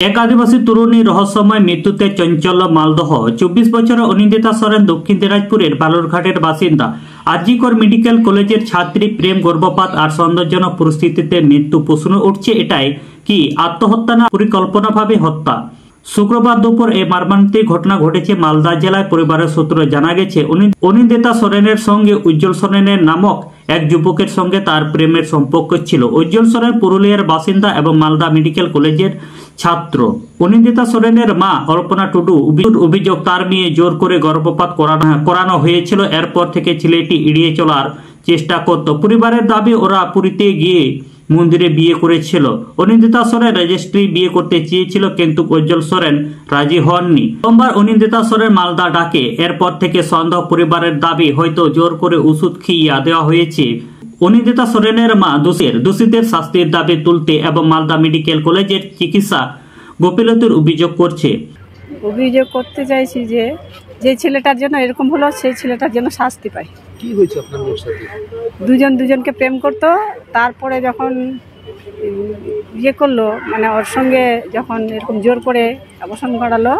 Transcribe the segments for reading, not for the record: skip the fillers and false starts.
এক আদিবাসী তরুণী রহস্যময় মৃত্যুতে চঞ্চল মালদহ। 24 বছরের অনিন্দিতা সরেন দক্ষিণ দিনাজপুরের বালুরঘাটের বাসিন্দা। আরজিকর মেডিকেল কলেজের ছাত্রী, প্রেম, গর্ভপাত আর সন্দেহজনক পরিস্থিতিতে মৃত্যু। প্রশ্ন উঠছে এটাই, কি আত্মহত্যা না পরিকল্পনাভাবে হত্যা? শুক্রবার দুপুর এই মর্মান্তিক ঘটনা ঘটেছে মালদা জেলায়। পরিবারের সূত্রে জানা গেছে, অনিন্দিতা সরেনের সঙ্গে উজ্জ্বল সরেনের নামক এক যুবকের সঙ্গে তার প্রেমের সম্পর্ক ছিল। উজ্জ্বল সরেন পুরুলিয়ার বাসিন্দা এবং মালদা মেডিকেল কলেজের ছাত্র। অনিন্দিতা সরেনের মা কল্পনা টুডু অভিযোগ, তার মেয়ে জোর করে গর্ভপাত করানো হয়েছিল। এরপর থেকে ছেলেটি এড়িয়ে চলার চেষ্টা করত। পরিবারের দাবি, ওরা পুরীতে গিয়ে মন্দিরে বিয়ে করেছিল। অনিন্দিতা সরেন রেজিস্ট্রি বিয়ে করতে চেয়েছিল, কিন্তু উজ্জ্বল সরেন রাজি হননি। সোমবার অনিন্দিতা সরেন মালদা ডাকে। এরপর থেকে সন্দেহ। পরিবারের দাবি, হয়তো জোর করে ওষুধ খাইয়ে দেওয়া হয়েছে। অনিন্দিতা সরেনের মা দোষীদের শাস্তির দাবি তুলতে এবং মালদা মেডিকেল কলেজের চিকিৎসা গাফিলতির অভিযোগ করতে চাইছি যে ছেলেটার জন্য এরকম হলো, সেই ছেলেটার জন্য শাস্তি পায়। কি হয়েছে আপনার মেয়ের সাথে? দুজনকে প্রেম করতো, তারপরে যখন ইয়ে করলো, মানে ওর সঙ্গে যখন এরকম জোর করে অবসান ঘটালো,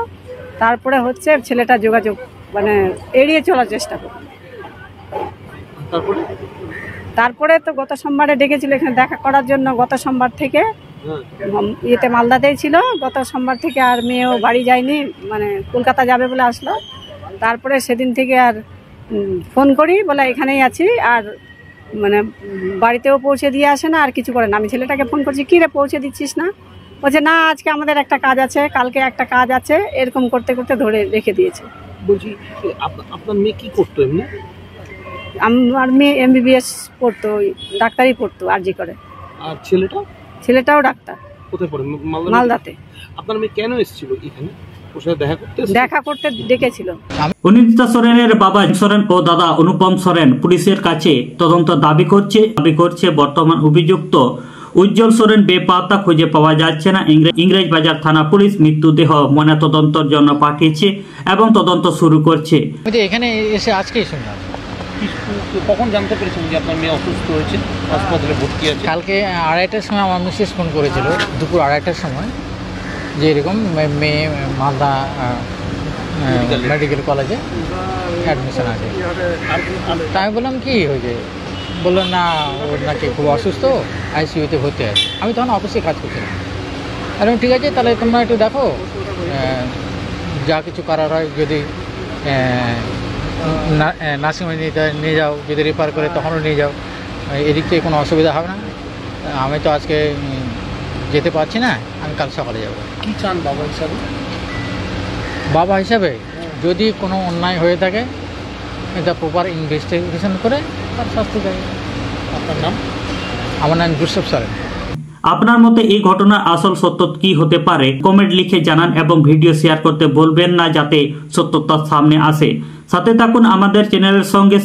তারপরে হচ্ছে ছেলেটা যোগাযোগ মানে এড়িয়ে চলার চেষ্টা করলো। তারপরে তো গত সোমবারে ডেকেছিল এখানে দেখা করার জন্য। গত সোমবার থেকে ইয়েতে মালদাতেই ছিল। গত সোমবার থেকে আর মেয়েও বাড়ি যায়নি, মানে কলকাতা যাবে বলে আসলো। তারপরে সেদিন থেকে আর ফোন করি, বলে এখানেই আছি, আর মানে বাড়িতেও পৌঁছে দিয়ে আসে না, আর কিছু করে না। আমি ছেলেটাকে ফোন করছি, কী রে পৌঁছে দিচ্ছিস না? বলছে না, আজকে আমাদের একটা কাজ আছে, কালকে একটা কাজ আছে, এরকম করতে করতে ধরে রেখে দিয়েছে। বলছি, আপনার মেয়ে কি করতো এমনি? আমার মেয়ে MBBS পড়তো, ডাক্তারি পড়তো আরজি করে। আর ছেলেটাও ডাক্তার। কোথায় পড়ে? মালদাতে। আপনার মেয়ে কেন এসেছিল এখানে? ওর সাথে দেখা করতে ডেকেছিল। অনিন্দিতা সরেনের বাবা সরেন ও দাদা অনুপম সরেন পুলিশের কাছে তদন্ত দাবি করছে। বর্তমান অভিযুক্ত উজ্জ্বল সরেন বেপাত্তা, খুঁজে পাওয়া যাচ্ছে না। ইংরেজবাজার থানা পুলিশ মৃতদেহ ময়নাতদন্তের জন্য পাঠিয়েছে এবং তদন্ত শুরু করছে। এখানে এসে আজকেই শুনলাম। কখন জানতে পেরেছেন যে আপনার মেয়ে অসুস্থ হয়েছে, হাসপাতালে ভর্তি আছে? কালকে 2:30টার সময় আমার মিসেস ফোন করেছিল, দুপুর 2:30টার সময়, যে এরকম মেয়ে মালদা মেডিকেল কলেজে অ্যাডমিশন আছে। তাই আমি বললাম কি হয়েছে? বললো না, ওর নাকি খুব অসুস্থ, ICUতে ভর্তি আছে। আমি তখন অফিসে কাজ করছিলাম। এবং ঠিক আছে, তাহলে তোমরা একটু দেখো, যা কিছু করার হয়, যদি নার্সিংহোমে নিয়ে যাও, যদি রেফার করে তখনও নিয়ে যাও, এদিক থেকে কোনো অসুবিধা হবে না। আমি তো আজকে যেতে পারছি না, আমি কাল সকালে যাব। কি চান বাবা হিসাবে? বাবা হিসাবে যদি কোনো অন্যায় হয়ে থাকে, এটা প্রপার ইনভেস্টিগেশন করে তার শাস্তি দেয়। আপনার নাম? আমার নাম জোসেফ সরেন। আপনার মতে এই ঘটনার আসল সত্য কি হতে পারে? কমেন্ট লিখে জানান এবং ভিডিও শেয়ার করতে বলবেন না, যাতে সত্যতা সামনে আসে। সাথে থাকুন আমাদের চ্যানেলের সঙ্গে।